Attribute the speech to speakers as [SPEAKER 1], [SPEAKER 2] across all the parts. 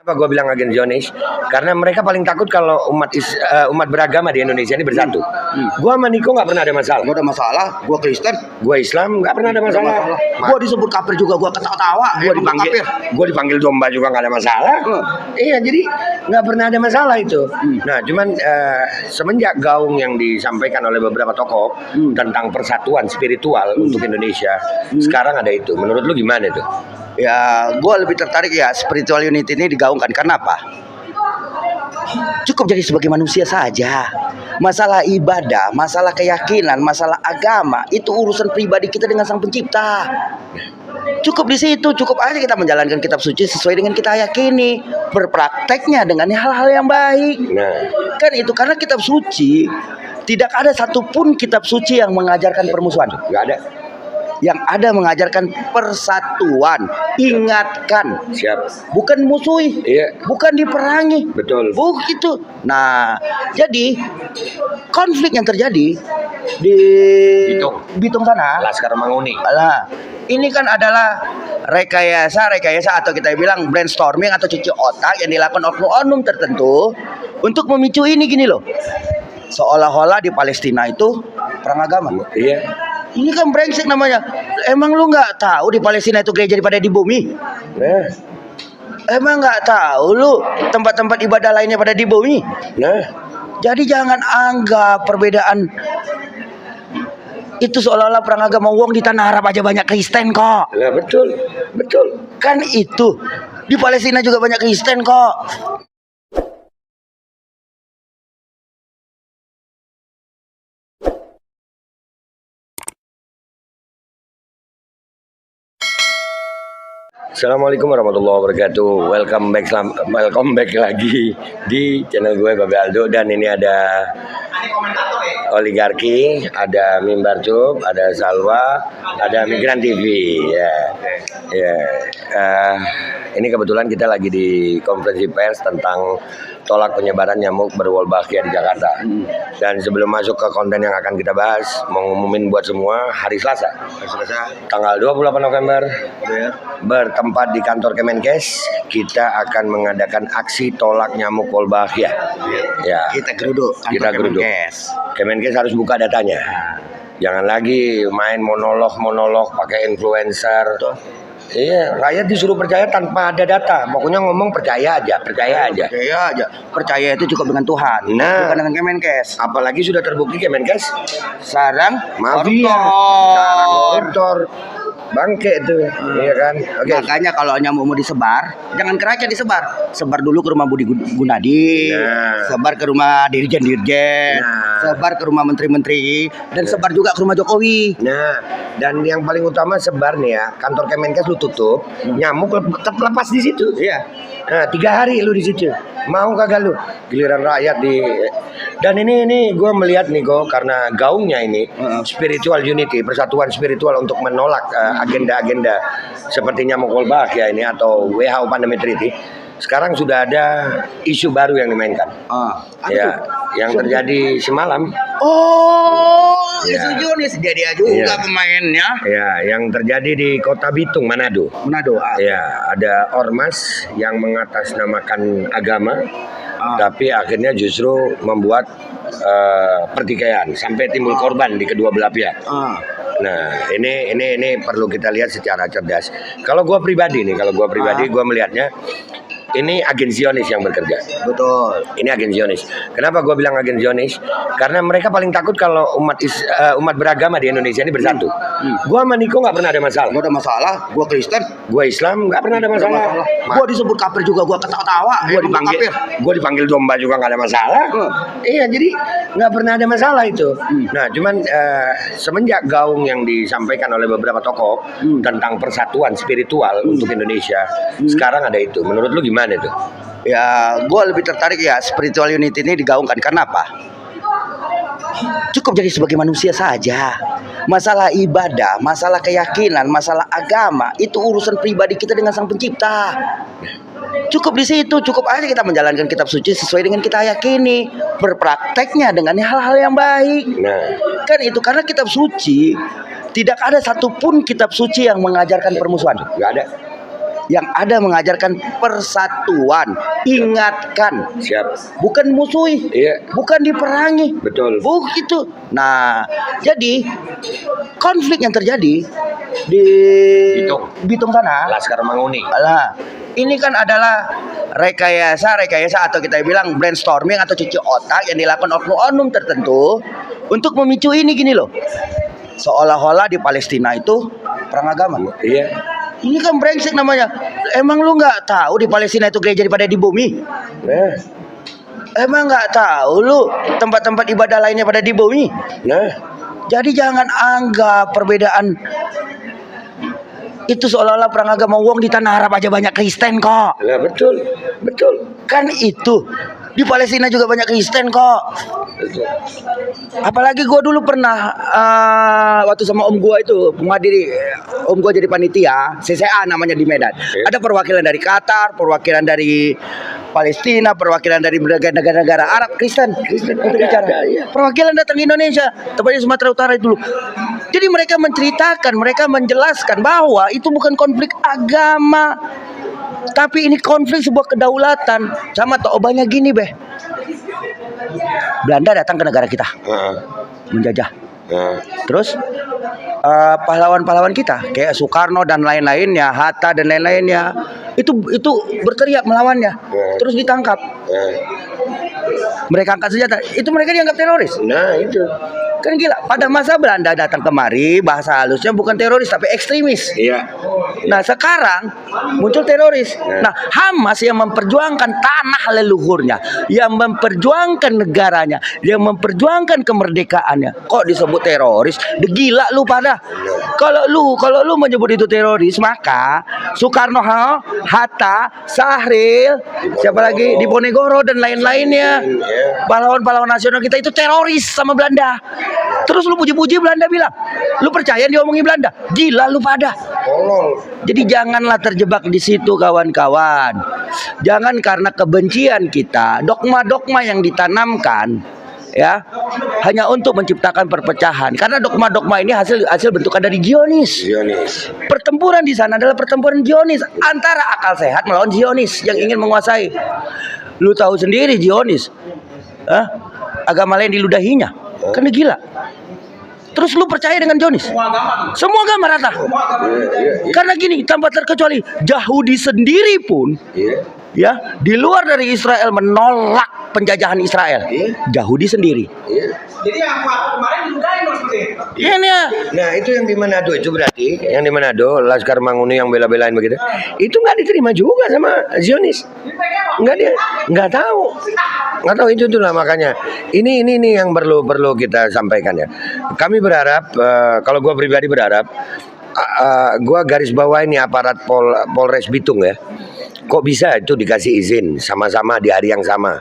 [SPEAKER 1] Apa gue bilang agen Zionis? Karena mereka paling takut kalau umat beragama di Indonesia ini bersatu. Gua sama Niko nggak pernah ada masalah.
[SPEAKER 2] Gak ada masalah, gua Kristen,
[SPEAKER 1] Gua Islam nggak pernah ada masalah.
[SPEAKER 2] gua disebut kafir juga gua ketawa-tawa.
[SPEAKER 1] Gua dipanggil domba juga nggak ada masalah. Iya, jadi nggak pernah ada masalah itu. Nah, cuman semenjak gaung yang disampaikan oleh beberapa tokoh tentang persatuan spiritual untuk Indonesia, sekarang ada itu. Menurut lu gimana itu?
[SPEAKER 2] Ya, gua lebih tertarik ya spiritual unity ini digaungkan karena apa? Cukup jadi sebagai manusia saja. Masalah ibadah, masalah keyakinan, masalah agama itu urusan pribadi kita dengan Sang Pencipta. Cukup di situ, cukup aja kita menjalankan kitab suci sesuai dengan kita yakini, berprakteknya dengan hal-hal yang baik.
[SPEAKER 1] Nah,
[SPEAKER 2] Kan itu karena kitab suci tidak ada satupun kitab suci yang mengajarkan permusuhan.
[SPEAKER 1] nggak ada.
[SPEAKER 2] Yang ada mengajarkan persatuan, ingatkan,
[SPEAKER 1] Siap.
[SPEAKER 2] bukan musuhi,
[SPEAKER 1] Iya.
[SPEAKER 2] bukan diperangi,
[SPEAKER 1] Betul.
[SPEAKER 2] begitu. Nah, jadi konflik yang terjadi di Bitung sana,
[SPEAKER 1] Laskar Manguni.
[SPEAKER 2] lah, ini kan adalah rekayasa atau kita bilang brainstorming atau cuci otak yang dilakukan oknum-oknum tertentu untuk memicu ini gini loh. Seolah-olah di Palestina itu perang agama.
[SPEAKER 1] Iya.
[SPEAKER 2] Ini kan brengsek namanya. Emang lu nggak tahu di Palestina itu gereja daripada di bumi?
[SPEAKER 1] Nah,
[SPEAKER 2] Emang nggak tahu lu tempat-tempat ibadah lainnya pada di bumi?
[SPEAKER 1] nah.
[SPEAKER 2] Jadi jangan anggap perbedaan itu seolah-olah perang agama. Wong di tanah Arab aja banyak Kristen kok.
[SPEAKER 1] Nah, betul. Betul.
[SPEAKER 2] Kan itu di Palestina juga banyak Kristen kok.
[SPEAKER 1] Assalamualaikum warahmatullahi wabarakatuh. Welcome back lagi di channel gue Babe Aldo, dan ini ada Oligarki, ada Mimbar Cup, ada Salwa, ada Migran TV. Ini kebetulan kita lagi di konferensi pers tentang tolak penyebaran nyamuk berwolbachia di Jakarta. Dan sebelum masuk ke konten yang akan kita bahas, mau ngumumin buat semua, hari Selasa tanggal 28 November bertempat di kantor Kemenkes, kita akan mengadakan aksi tolak nyamuk wolbachia. Ya,
[SPEAKER 2] Kita geruduk.
[SPEAKER 1] kita geruduk. Kemenkes harus buka datanya. Jangan lagi main monolog pakai influencer. Iya, rakyat disuruh percaya tanpa ada data. Pokoknya ngomong percaya aja.
[SPEAKER 2] Percaya itu cukup dengan Tuhan,
[SPEAKER 1] Nah.
[SPEAKER 2] bukan dengan Kemenkes.
[SPEAKER 1] Apalagi sudah terbukti Kemenkes
[SPEAKER 2] Sarang
[SPEAKER 1] mafia, sarang koruptor, bangke tuh, iya kan? Oke.
[SPEAKER 2] Makanya kalau nyamuk mau disebar, jangan keracak disebar. Sebar dulu ke rumah Budi Gunadi,
[SPEAKER 1] Nah.
[SPEAKER 2] sebar ke rumah dirjen-dirjen,
[SPEAKER 1] Nah.
[SPEAKER 2] sebar ke rumah menteri-menteri, dan sebar juga ke rumah Jokowi.
[SPEAKER 1] Nah, dan yang paling utama sebar nih ya, kantor Kemenkes lu tutup, nyamuk tetap lepas di situ.
[SPEAKER 2] Iya.
[SPEAKER 1] Nah, 3 hari lu di situ. Mau kagak lu? Giliran rakyat di. Dan ini gue melihat nih kok, karena gaungnya ini spiritual unity, persatuan spiritual untuk menolak agenda-agenda seperti nyamuk wolbachia ini atau WHO pandemic treaty. Sekarang sudah ada isu baru yang dimainkan. Ya, yang terjadi semalam.
[SPEAKER 2] Oh,
[SPEAKER 1] Iya.
[SPEAKER 2] itu Jonis dia juga
[SPEAKER 1] Iya.
[SPEAKER 2] pemainnya.
[SPEAKER 1] Ya, yang terjadi di Kota Bitung, Manado.
[SPEAKER 2] Manado.
[SPEAKER 1] Ya, ada ormas yang mengatasnamakan agama, tapi akhirnya justru membuat pertikaian sampai timbul korban di kedua belah pihak. Nah, ini perlu kita lihat secara cerdas. Kalau gua pribadi gua melihatnya ini agen Zionis yang bekerja.
[SPEAKER 2] Betul.
[SPEAKER 1] Ini agen Zionis. Kenapa gue bilang agen Zionis? Karena mereka paling takut kalau umat beragama di Indonesia ini bersatu. Gue sama Niko nggak pernah ada masalah.
[SPEAKER 2] Gak ada masalah, gua Kristen,
[SPEAKER 1] Gue Islam nggak pernah ada masalah.
[SPEAKER 2] gua disebut kafir juga gua ketawa-tawa.
[SPEAKER 1] Gue dipanggil domba juga nggak ada masalah. Iya, jadi nggak pernah ada masalah itu. Nah, cuman semenjak gaung yang disampaikan oleh beberapa tokoh tentang persatuan spiritual untuk Indonesia, sekarang ada itu. Menurut lu gimana itu?
[SPEAKER 2] Ya, gue lebih tertarik ya spiritual unity ini digaungkan karena apa? Cukup jadi sebagai manusia saja. Masalah ibadah, masalah keyakinan, masalah agama itu urusan pribadi kita dengan Sang Pencipta. Cukup di situ, cukup aja kita menjalankan kitab suci sesuai dengan kita yakini, berprakteknya dengan hal-hal yang baik.
[SPEAKER 1] Nah,
[SPEAKER 2] Kan itu karena kitab suci tidak ada satupun kitab suci yang mengajarkan permusuhan.
[SPEAKER 1] nggak ada.
[SPEAKER 2] yang ada mengajarkan persatuan, ingatkan,
[SPEAKER 1] Siap.
[SPEAKER 2] bukan musuhi,
[SPEAKER 1] Iya.
[SPEAKER 2] bukan diperangi.
[SPEAKER 1] Betul.
[SPEAKER 2] Begitu. Nah, jadi konflik yang terjadi di Bitung sana,
[SPEAKER 1] Laskar Manguni.
[SPEAKER 2] alah, ini kan adalah rekayasa atau kita bilang brainstorming atau cuci otak yang dilakukan oknum-oknum tertentu untuk memicu ini gini loh. Seolah-olah di Palestina itu perang agama.
[SPEAKER 1] Iya.
[SPEAKER 2] Ini kan brengsek namanya. Emang lu nggak tahu di Palestina itu gereja daripada di bumi?
[SPEAKER 1] Nah,
[SPEAKER 2] Emang nggak tahu lu tempat-tempat ibadah lainnya pada di bumi?
[SPEAKER 1] nah,
[SPEAKER 2] Jadi jangan anggap perbedaan itu seolah-olah perang agama. Wong di tanah Arab aja banyak Kristen kok.
[SPEAKER 1] nah betul, betul.
[SPEAKER 2] Kan itu di Palestina juga banyak Kristen kok.
[SPEAKER 1] Betul.
[SPEAKER 2] Apalagi gue dulu pernah waktu sama om gue itu menghadiri, om gue jadi panitia CCA namanya di Medan. Ada perwakilan dari Qatar, perwakilan dari Palestina, perwakilan dari negara-negara Arab Kristen untuk bicara. Perwakilan datang ke Indonesia, tepatnya Sumatera Utara itu dulu. Jadi mereka menceritakan, mereka menjelaskan bahwa itu bukan konflik agama, tapi ini konflik sebuah kedaulatan. Sama toobanya gini beh, Belanda datang ke negara kita menjajah. Terus pahlawan-pahlawan kita kayak Soekarno dan lain-lainnya, Hatta dan lain-lainnya itu berteriak melawannya. Terus ditangkap. Mereka angkat senjata. Itu mereka dianggap teroris.
[SPEAKER 1] Nah itu.
[SPEAKER 2] Kan gila. Pada masa Belanda datang kemari, bahasa halusnya bukan teroris tapi ekstremis.
[SPEAKER 1] Iya.
[SPEAKER 2] Nah sekarang muncul teroris. Nah Hamas yang memperjuangkan tanah leluhurnya, yang memperjuangkan negaranya, yang memperjuangkan kemerdekaannya, kok disebut teroris? Gila lu pada. Kalau lu menyebut itu teroris, maka Soekarno, Hatta, Sahril, siapa lagi, Diponegoro dan lain-lainnya, pahlawan-pahlawan nasional kita itu teroris sama Belanda. Terus lu puji-puji Belanda bilang, lu percaya dia omongin Belanda? Gila lu pada.
[SPEAKER 1] Tolol.
[SPEAKER 2] Jadi janganlah terjebak di situ kawan-kawan. Jangan karena kebencian kita, dogma-dogma yang ditanamkan ya hanya untuk menciptakan perpecahan. Karena dogma-dogma ini hasil bentukan dari Zionis.
[SPEAKER 1] Zionis.
[SPEAKER 2] Pertempuran di sana adalah pertempuran Zionis antara akal sehat melawan Zionis yang ingin menguasai. Lu tahu sendiri Zionis, agama lain diludahinya, kan gila. Terus lu percaya dengan Zionis? Semua agama rata. Karena gini, tanpa terkecuali Yahudi sendiri pun ya di luar dari Israel menolak penjajahan Israel. Yahudi sendiri.
[SPEAKER 3] Jadi yang kemarin diludahin maksudnya.
[SPEAKER 2] Iya nih ya.
[SPEAKER 1] Nah itu yang di Manado itu berarti, yang di Manado Laskar Manguni yang bela-belain begitu, itu nggak diterima juga sama Zionis. Nggak tahu itulah makanya. Ini yang perlu kita sampaikan ya. Kami berharap, kalau gue pribadi berharap, gue garis bawah ini aparat Polres Bitung ya. Kok bisa itu dikasih izin sama-sama di hari yang sama?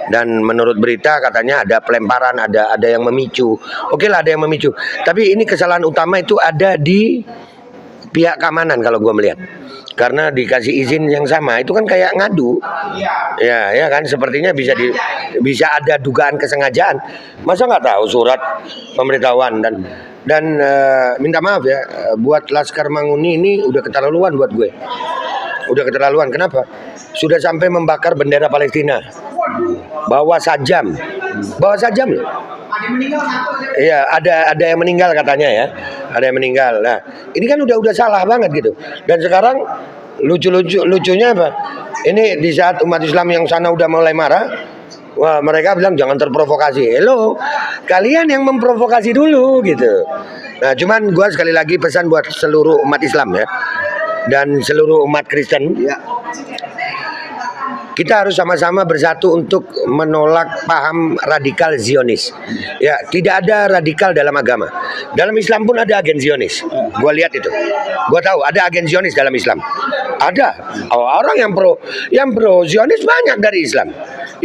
[SPEAKER 1] Dan menurut berita katanya ada pelemparan, ada yang memicu. Oke lah ada yang memicu. Tapi ini kesalahan utama itu ada di pihak keamanan kalau gue melihat. Karena dikasih izin yang sama itu kan kayak ngadu. Ya kan sepertinya bisa ada dugaan kesengajaan. Masa nggak tahu surat pemberitahuan dan minta maaf ya buat Laskar Manguni ini udah keterlaluan buat gue. Udah keterlaluan. Kenapa? Sudah sampai membakar bendera Palestina. Bawa sajam loh.
[SPEAKER 3] Ada yang meninggal satu.
[SPEAKER 1] Iya, ada yang meninggal katanya ya. Ada yang meninggal. Nah, ini kan udah salah banget gitu. Dan sekarang lucunya apa? Ini di saat umat Islam yang sana udah mulai marah, wah mereka bilang jangan terprovokasi. Hello, kalian yang memprovokasi dulu gitu. Nah, cuman gua sekali lagi pesan buat seluruh umat Islam ya. Dan seluruh umat Kristen, kita harus sama-sama bersatu untuk menolak paham radikal Zionis. Ya, tidak ada radikal dalam agama. Dalam Islam pun ada agen Zionis. Gua lihat itu. Gua tahu ada agen Zionis dalam Islam. Ada. Orang yang pro Zionis banyak dari Islam.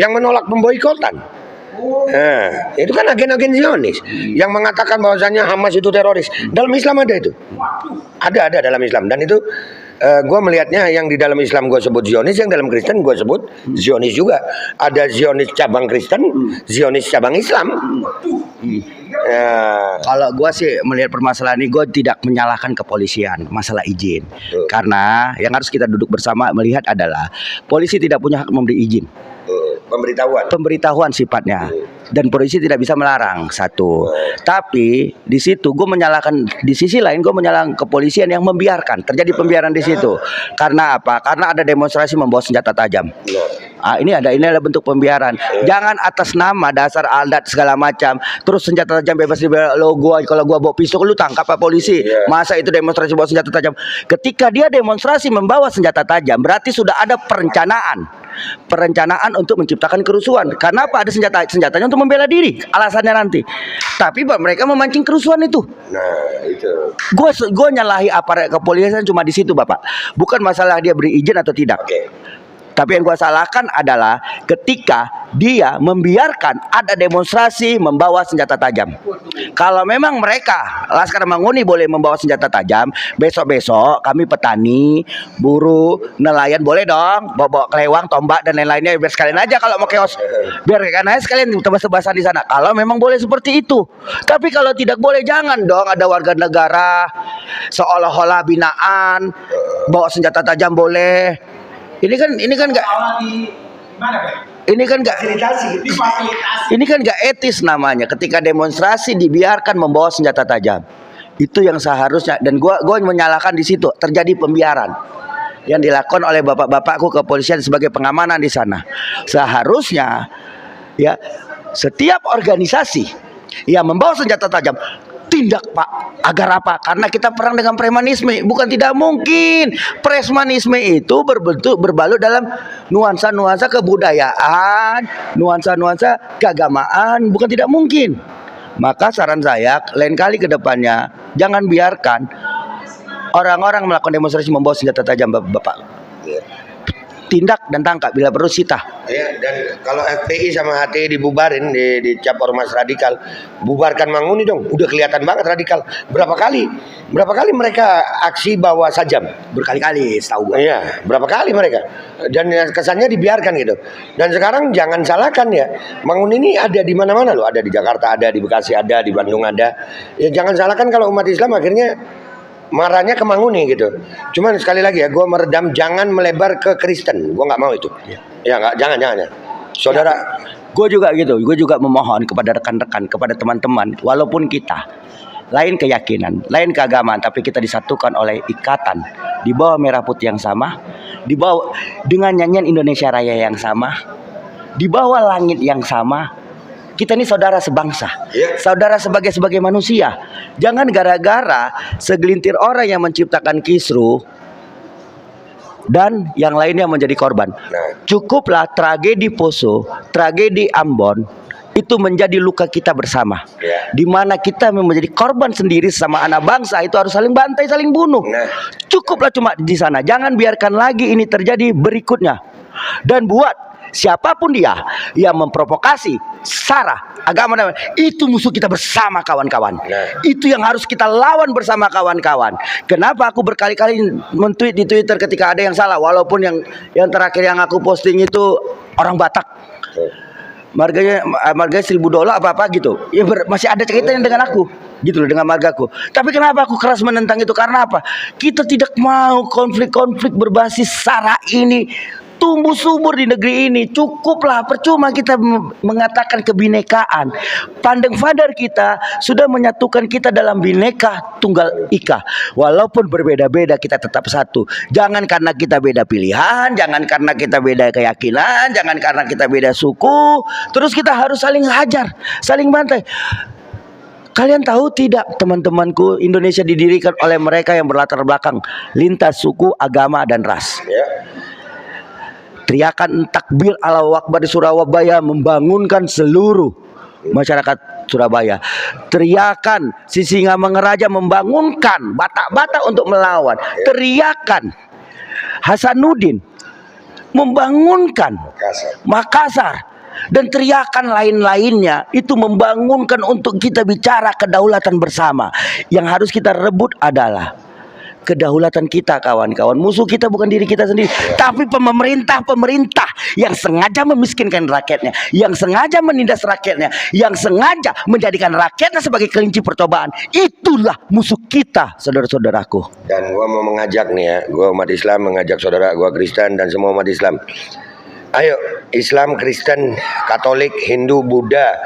[SPEAKER 1] Yang menolak pemboikotan. Nah, itu kan agen-agen Zionis yang mengatakan bahwasanya Hamas itu teroris. Dalam Islam ada itu. Ada dalam Islam dan itu gue melihatnya yang di dalam Islam gue sebut Zionis, yang dalam Kristen gue sebut Zionis juga. Ada Zionis cabang Kristen, Zionis cabang Islam. Ya.
[SPEAKER 2] Kalau gue sih melihat permasalahan ini, gue tidak menyalahkan kepolisian masalah izin. Karena yang harus kita duduk bersama melihat adalah polisi tidak punya hak memberi izin. Pemberitahuan sifatnya, dan polisi tidak bisa melarang satu. Tapi di situ gue menyalahkan, di sisi lain gue menyalahkan kepolisian yang membiarkan terjadi pembiaran di situ. Karena apa? Karena ada demonstrasi membawa senjata tajam. Ini adalah bentuk pembiaran. Jangan atas nama dasar adat segala macam terus senjata tajam bebas di logo. Kalau gua bawa pistol lu tangkap Pak polisi. Masa itu demonstrasi bawa senjata tajam? Ketika dia demonstrasi membawa senjata tajam, berarti sudah ada perencanaan untuk menciptakan kerusuhan. Kenapa ada senjatanya untuk membela diri? Alasannya nanti. Tapi mereka memancing kerusuhan itu.
[SPEAKER 1] Nah, itu.
[SPEAKER 2] Gue nyalahi aparat kepolisian cuma di situ, Bapak. Bukan masalah dia beri izin atau tidak. Tapi yang gue salahkan adalah ketika dia membiarkan ada demonstrasi membawa senjata tajam. Kalau memang mereka Laskar Manguni boleh membawa senjata tajam, besok-besok kami petani, buruh, nelayan boleh dong bawa kelewang, tombak dan lain-lainnya, biar sekalian aja kalau mau keos. Biar kan aja sekalian tebas-tebasan di sana. Kalau memang boleh seperti itu. Tapi kalau tidak boleh, jangan dong ada warga negara seolah-olah binaan bawa senjata tajam boleh. Ini kan nggak, ini kan nggak, ini kan nggak etis namanya. Ketika demonstrasi dibiarkan membawa senjata tajam, itu yang seharusnya. Dan gua menyalahkan di situ terjadi pembiaran yang dilakukan oleh bapak-bapakku kepolisian sebagai pengamanan di sana. Seharusnya ya setiap organisasi yang membawa senjata tajam tindak, Pak. Agar apa? Karena kita perang dengan premanisme. Bukan tidak mungkin. Premanisme itu berbalut dalam nuansa-nuansa kebudayaan, nuansa-nuansa keagamaan. Bukan tidak mungkin. Maka saran saya lain kali ke depannya jangan biarkan orang-orang melakukan demonstrasi membawa senjata tajam, Bapak. Tindak dan tangkap, bila perlu sita.
[SPEAKER 1] Ya, dan kalau FPI sama HTI dibubarin, dicap ormas radikal, bubarkan Manguni dong. Udah kelihatan banget radikal. Berapa kali mereka aksi bawa sajam?
[SPEAKER 2] Berkali-kali, setahu gue.
[SPEAKER 1] Iya, berapa kali mereka. Dan kesannya dibiarkan gitu. Dan sekarang jangan salahkan ya, Manguni ini ada di mana-mana loh. Ada di Jakarta, ada di Bekasi, ada di Bandung, ada. Ya jangan salahkan kalau umat Islam akhirnya marahnya ke Manguni gitu. Cuman sekali lagi ya, gue meredam, jangan melebar ke Kristen. Gue nggak mau itu. Ya nggak, jangan ya. Saudara,
[SPEAKER 2] gue juga gitu. Gue juga memohon kepada rekan-rekan, kepada teman-teman, walaupun kita lain keyakinan, lain keagamaan, tapi kita disatukan oleh ikatan di bawah merah putih yang sama, di bawah dengan nyanyian Indonesia Raya yang sama, di bawah langit yang sama. Kita ini saudara sebangsa, saudara sebagai manusia. Jangan gara-gara segelintir orang yang menciptakan kisruh dan yang lainnya menjadi korban. Cukuplah tragedi Poso, tragedi Ambon itu menjadi luka kita bersama. Di mana kita menjadi korban sendiri sama anak bangsa, itu harus saling bantai, saling bunuh. Cukuplah cuma di sana. Jangan biarkan lagi ini terjadi berikutnya. Dan buat siapapun dia yang memprovokasi sara agama, itu musuh kita bersama, kawan-kawan. Itu yang harus kita lawan bersama, kawan-kawan. Kenapa aku berkali-kali men-tweet di Twitter ketika ada yang salah, walaupun yang terakhir yang aku posting itu orang Batak. Marganya $1.000 apa gitu. Ya masih ada ceritanya dengan aku. Gitu loh, dengan margaku. Tapi kenapa aku keras menentang itu? Karena apa? Kita tidak mau konflik-konflik berbasis sara ini tumbuh subur di negeri ini. Cukuplah, percuma kita mengatakan kebinekaan. Pandang Father kita sudah menyatukan kita dalam Bhinneka Tunggal Ika. Walaupun berbeda-beda, kita tetap satu. Jangan karena kita beda pilihan, jangan karena kita beda keyakinan, jangan karena kita beda suku, terus kita harus saling hajar, saling bantai. Kalian tahu tidak, teman-temanku, Indonesia didirikan oleh mereka yang berlatar belakang lintas suku, agama, dan ras. Teriakan takbir Allahu Akbar di Surabaya membangunkan seluruh masyarakat Surabaya. Teriakan Sisingamangaraja membangunkan Batak-Batak untuk melawan. Teriakan Hasanuddin membangunkan Makassar. Dan teriakan lain-lainnya itu membangunkan untuk kita bicara kedaulatan bersama. Yang harus kita rebut adalah kedaulatan kita, kawan-kawan. Musuh kita bukan diri kita sendiri, tapi pemerintah yang sengaja memiskinkan rakyatnya, yang sengaja menindas rakyatnya, yang sengaja menjadikan rakyatnya sebagai kelinci percobaan. Itulah musuh kita, saudara-saudaraku.
[SPEAKER 1] Dan gua mau mengajak nih ya, gua umat Islam mengajak saudara gua Kristen dan semua umat Islam. Ayo, Islam, Kristen, Katolik, Hindu, Buddha,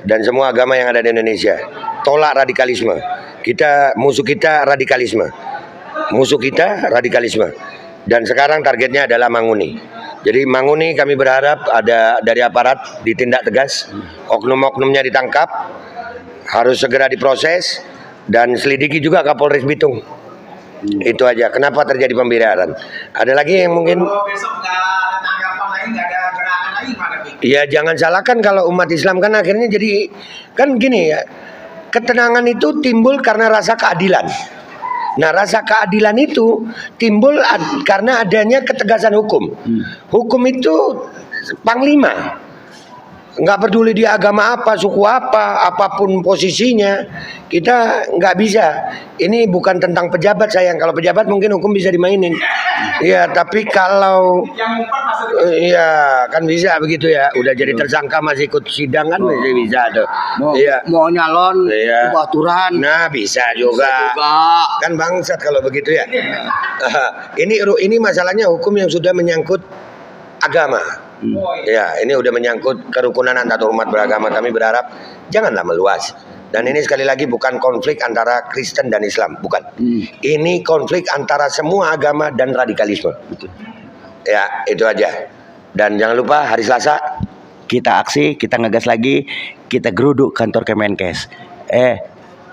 [SPEAKER 1] dan semua agama yang ada di Indonesia, tolak radikalisme. Musuh kita radikalisme. Musuh kita radikalisme. Dan sekarang targetnya adalah Manguni. Jadi Manguni kami berharap ada dari aparat ditindak tegas, oknum-oknumnya ditangkap, harus segera diproses, dan selidiki juga Kapolres Bitung. Itu aja. Kenapa terjadi pemberitaan? Ada lagi yang mungkin?
[SPEAKER 3] Kalau besok nggak ada tanggapan lagi, nggak ada gerakan lagi, mana Pi?
[SPEAKER 1] Ya jangan salahkan kalau umat Islam kan akhirnya jadi kan gini ya. Ketenangan itu timbul karena rasa keadilan. Nah, rasa keadilan itu timbul karena adanya ketegasan hukum. Hukum itu panglima. Nggak peduli dia agama apa, suku apa, apapun posisinya, kita nggak bisa. Ini bukan tentang pejabat sayang. Kalau pejabat mungkin hukum bisa dimainin. Iya, tapi kalau
[SPEAKER 3] Yang umpat masuk
[SPEAKER 1] iya kan bisa begitu ya. Udah jadi tersangka masih ikut sidang kan masih bisa tuh. Iya.
[SPEAKER 2] Mau nyalon,
[SPEAKER 1] Iya.
[SPEAKER 2] ubah aturan.
[SPEAKER 1] Nah bisa juga. Kan bangsat kalau begitu ya. Ini masalahnya hukum yang sudah menyangkut agama. Ya, ini udah menyangkut kerukunan antar umat beragama. Kami berharap janganlah meluas. Dan ini sekali lagi bukan konflik antara Kristen dan Islam, bukan. Ini konflik antara semua agama dan radikalisme. Ya, itu aja. Dan jangan lupa hari Selasa
[SPEAKER 2] Kita aksi, kita ngegas lagi, kita geruduk kantor Kemenkes.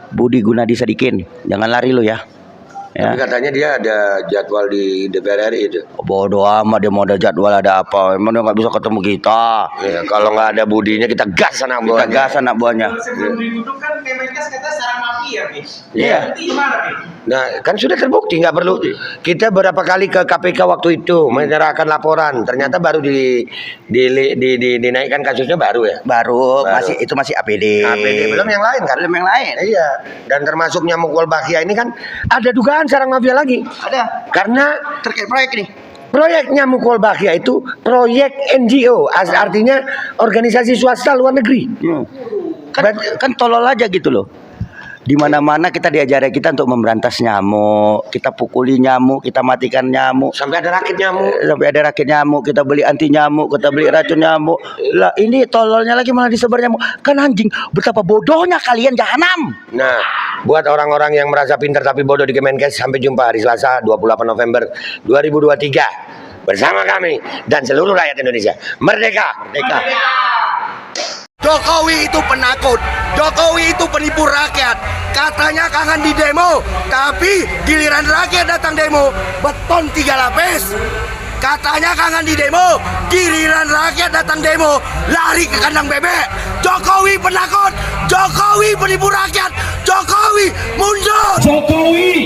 [SPEAKER 2] Budi Gunadi Sadikin, jangan lari lo ya.
[SPEAKER 1] Tapi katanya dia ada jadwal di DPR RI itu.
[SPEAKER 2] Bodoh amat, dia mau ada jadwal ada apa? Emang dia nggak bisa ketemu kita.
[SPEAKER 1] Ya, kalau nggak ada budinya kita gas anak
[SPEAKER 2] Kita
[SPEAKER 1] buahnya.
[SPEAKER 2] gas anak buahnya.
[SPEAKER 3] sebelum ditutup kan Kemenkes kata sarang mafia, Pi.
[SPEAKER 1] Iya.
[SPEAKER 3] Itu gimana, Pi?
[SPEAKER 1] Nah, kan sudah terbukti, nggak perlu. Kita berapa kali ke KPK waktu itu menyerahkan laporan, ternyata baru dinaikkan kasusnya baru ya.
[SPEAKER 2] Baru.
[SPEAKER 1] Baru.
[SPEAKER 2] Masih APD.
[SPEAKER 1] APD belum yang lain kan?
[SPEAKER 2] Belum yang lain.
[SPEAKER 1] Iya. Dan termasuk nyamuk Wolbachia ini kan ada dugaan sarang mafia lagi.
[SPEAKER 2] Ada
[SPEAKER 1] Karena
[SPEAKER 2] terkait proyek nih.
[SPEAKER 1] proyek nyamuk Wolbachia itu proyek NGO, artinya organisasi swasta luar negeri.
[SPEAKER 2] Kan tolol aja gitu loh. Di mana-mana kita diajari kita untuk memberantas nyamuk, kita pukuli nyamuk, kita matikan nyamuk.
[SPEAKER 1] Sampai ada rakit nyamuk.
[SPEAKER 2] Sampai ada rakit nyamuk, kita beli anti nyamuk, kita beli racun nyamuk. Lah ini tololnya lagi malah disebar nyamuk. Kan anjing, betapa bodohnya kalian jahanam.
[SPEAKER 1] Nah, buat orang-orang yang merasa pintar tapi bodoh di Kemenkes, sampai jumpa hari Selasa 28 November 2023 bersama kami dan seluruh rakyat Indonesia. Merdeka! Merdeka!
[SPEAKER 2] Jokowi itu penakut, Jokowi itu penipu rakyat. Katanya kangen di demo, tapi giliran rakyat datang demo, beton 3 lapis. Katanya kangen di demo, giliran rakyat datang demo, lari ke kandang bebek. Jokowi penakut, Jokowi penipu rakyat, Jokowi mundur.
[SPEAKER 4] Jokowi